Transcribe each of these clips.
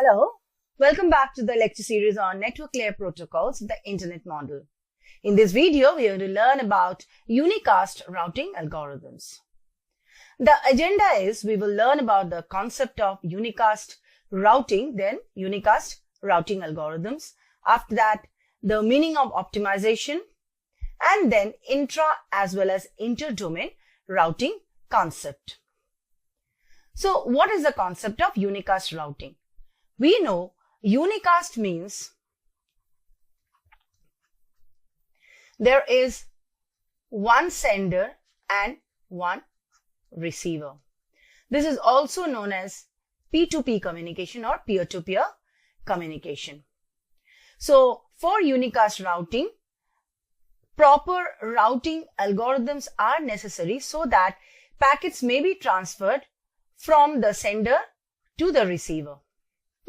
Hello, welcome back to the lecture series on network layer protocols of the internet model. In this video, we are going to learn about unicast routing algorithms. The agenda is we will learn about the concept of unicast routing, then unicast routing algorithms. After that, the meaning of optimization, and then intra as well as inter-domain routing concept. So what is the concept of unicast routing? We know unicast means there is one sender and one receiver. This is also known as P2P communication or peer-to-peer communication. So for unicast routing, proper routing algorithms are necessary so that packets may be transferred from the sender to the receiver.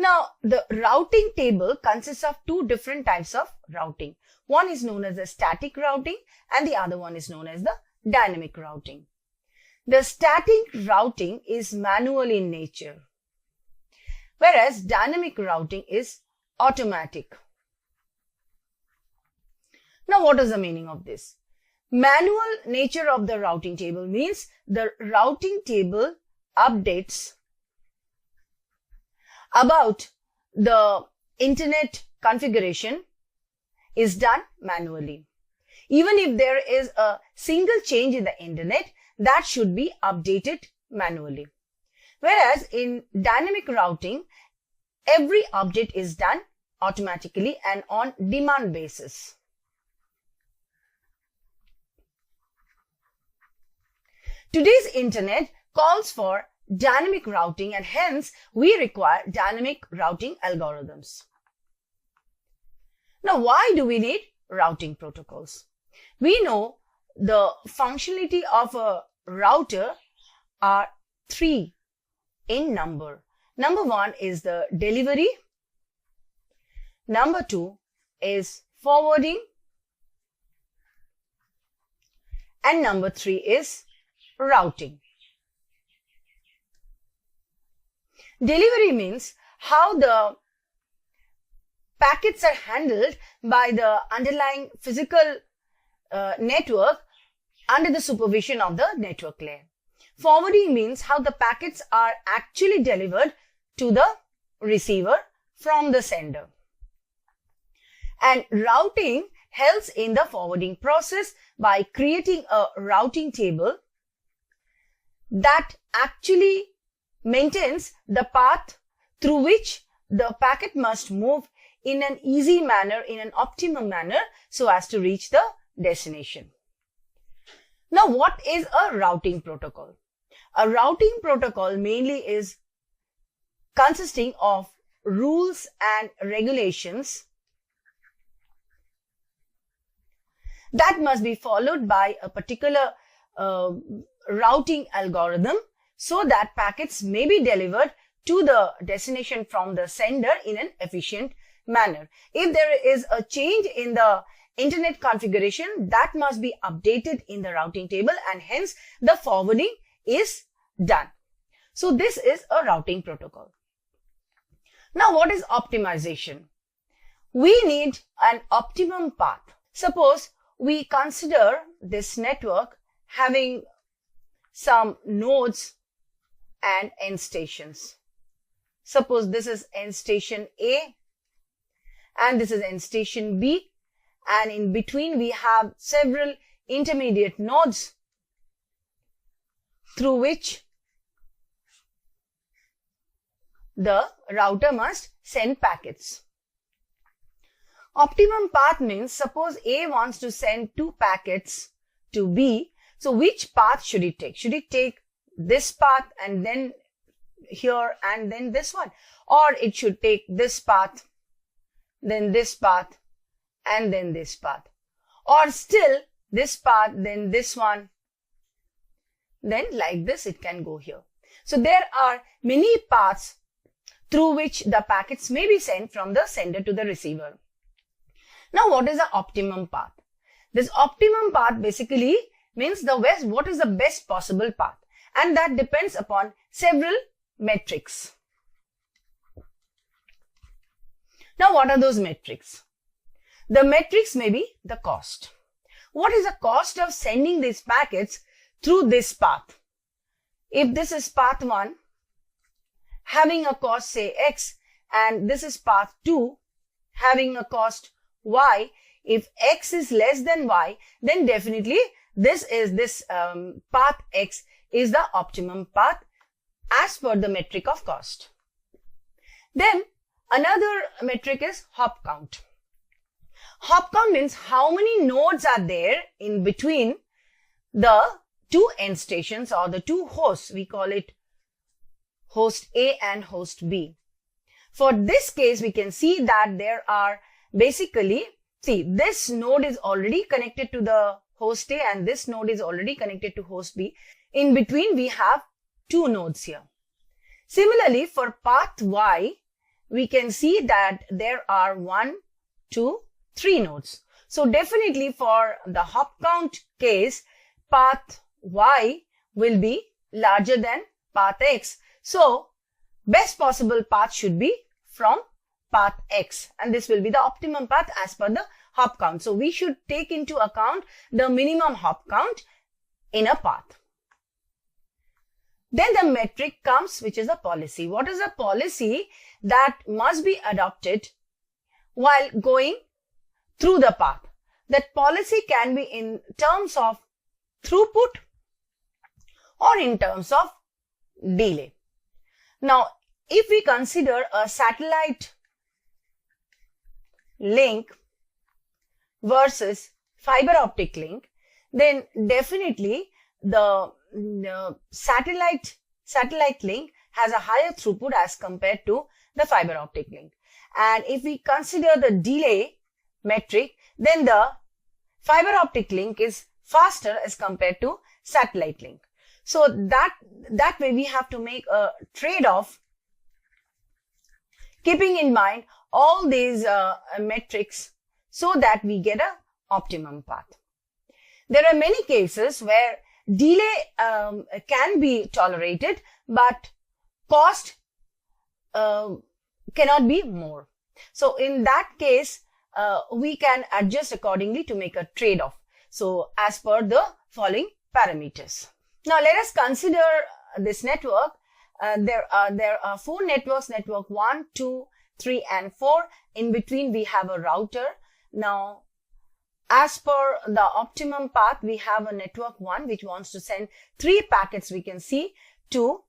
Now, the routing table consists of two different types of routing. One is known as the static routing and the other one is known as the dynamic routing. The static routing is manual in nature, whereas dynamic routing is automatic. Now, what is the meaning of this? Manual nature of the routing table means the routing table updates about the internet configuration is done manually. Even if there is a single change in the internet, that should be updated manually. Whereas in dynamic routing, every update is done automatically and on demand basis. Today's internet calls for dynamic routing and hence we require dynamic routing algorithms. Now, why do we need routing protocols? We know the functionality of a router are three in number. Number one is the delivery. Number two is forwarding. And number three is routing. Delivery means how the packets are handled by the underlying physical network under the supervision of the network layer. Forwarding means how the packets are actually delivered to the receiver from the sender. And routing helps in the forwarding process by creating a routing table that actually maintains the path through which the packet must move in an easy manner, in an optimum manner, so as to reach the destination. Now, what is a routing protocol? A routing protocol mainly is consisting of rules and regulations that must be followed by a particular routing algorithm so that packets may be delivered to the destination from the sender in an efficient manner. If there is a change in the internet configuration, that must be updated in the routing table and hence the forwarding is done. So this is a routing protocol. Now, what is optimization? We need an optimum path. Suppose we consider this network having some nodes and end stations. Suppose this is end station A and this is end station B, and in between we have several intermediate nodes through which the router must send packets. Optimum path means suppose A wants to send 2 packets to B. So which path should it take? Should it take this path and then here and then this one? Or it should take this path, then this path and then this path? Or still this path, then this one, then like this it can go here. So there are many paths through which the packets may be sent from the sender to the receiver. Now, what is the optimum path? This optimum path basically means what is the best possible path, and that depends upon several metrics. Now, what are those metrics? The metrics may be the cost. What is the cost of sending these packets through this path? If this is path 1, having a cost say X, and this is path 2, having a cost Y, if X is less than Y, then definitely this path X is the optimum path as per the metric of cost. Then another metric is hop count. Hop count means how many nodes are there in between the two end stations or the two hosts. We call it host A and host B. For this case, we can see that there are basically, see, this node is already connected to the host A and this node is already connected to host B. In between, we have two nodes here. Similarly, for path Y, we can see that there are 1, 2, 3 nodes. So definitely for the hop count case, path Y will be larger than path X. So best possible path should be from path X, and this will be the optimum path as per the hop count. So we should take into account the minimum hop count in a path. Then the metric comes, which is a policy. What is a policy that must be adopted while going through the path? That policy can be in terms of throughput or in terms of delay. Now, if we consider a satellite link versus fiber optic link, then definitely the satellite link has a higher throughput as compared to the fiber optic link. And if we consider the delay metric, then the fiber optic link is faster as compared to satellite link. So that way we have to make a trade-off, keeping in mind all these metrics so that we get an optimum path. There are many cases where delay can be tolerated, but cost cannot be more. So in that case, we can adjust accordingly to make a trade-off. So as per the following parameters. Now let us consider this network. There are 4 networks, network 1, 2, 3 and 4. In between we have a router. Now as per the optimum path, we have a network 1 which wants to send 3 packets, we can see, to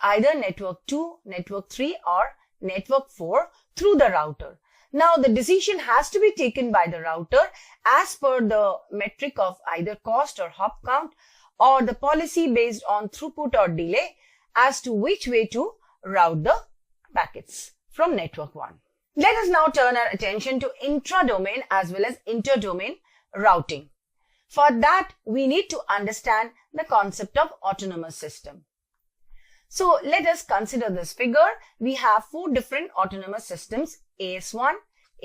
either network 2, network 3 or network 4 through the router. Now the decision has to be taken by the router as per the metric of either cost or hop count, or the policy based on throughput or delay as to which way to route the packets from network 1. Let us now turn our attention to intra-domain as well as inter-domain routing. For that, we need to understand the concept of autonomous system. So let us consider this figure. We have 4 different autonomous systems: AS1,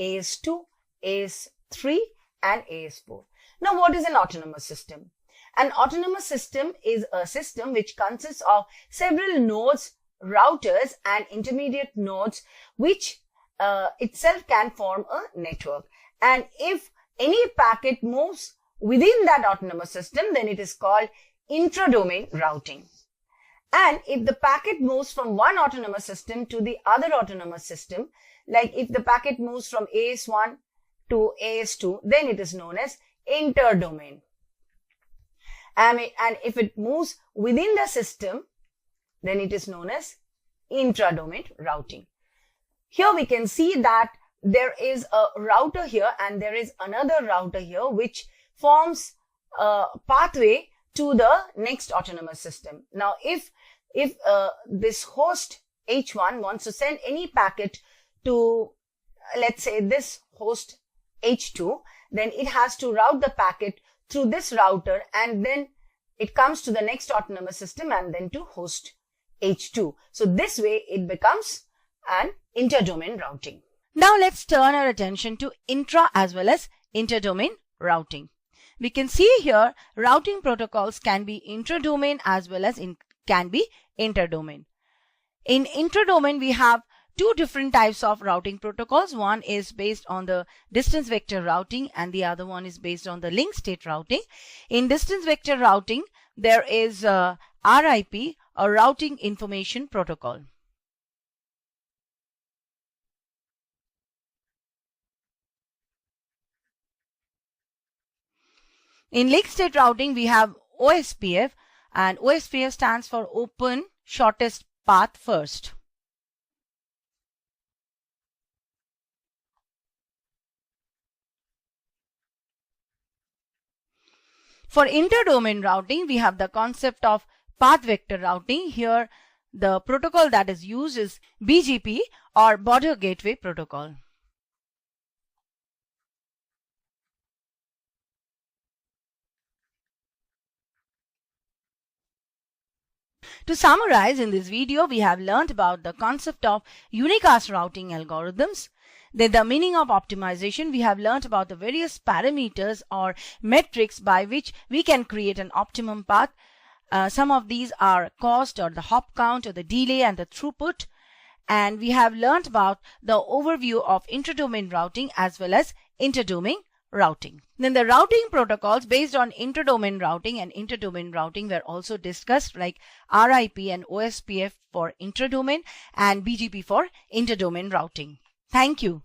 AS2, AS3 and AS4. Now what is an autonomous system? An autonomous system is a system which consists of several nodes, routers and intermediate nodes, which itself can form a network. And if any packet moves within that autonomous system, then it is called intra-domain routing. And if the packet moves from one autonomous system to the other autonomous system, like if the packet moves from AS1 to AS2, then it is known as inter-domain. And if it moves within the system, then it is known as intra-domain routing. Here we can see that there is a router here and there is another router here which forms a pathway to the next autonomous system. Now if this host H1 wants to send any packet to, let's say, this host H2, then it has to route the packet through this router and then it comes to the next autonomous system and then to host H2. So this way it becomes an inter-domain routing. Now let's turn our attention to intra as well as inter-domain routing. We can see here routing protocols can be intra-domain as well as can be inter-domain. In intra-domain we have two different types of routing protocols. One is based on the distance vector routing and the other one is based on the link state routing. In distance vector routing, there is RIP, a routing information protocol. In link state routing, we have OSPF, and OSPF stands for Open Shortest Path First. For interdomain routing, we have the concept of path vector routing. Here, the protocol that is used is BGP or Border Gateway Protocol. To summarize, in this video, we have learned about the concept of unicast routing algorithms. Then the meaning of optimization, we have learned about the various parameters or metrics by which we can create an optimum path. Some of these are cost or the hop count or the delay and the throughput. And we have learned about the overview of intradomain routing as well as interdomain routing. Then the routing protocols based on intradomain routing and interdomain routing were also discussed, like RIP and OSPF for intradomain and BGP for interdomain routing. Thank you.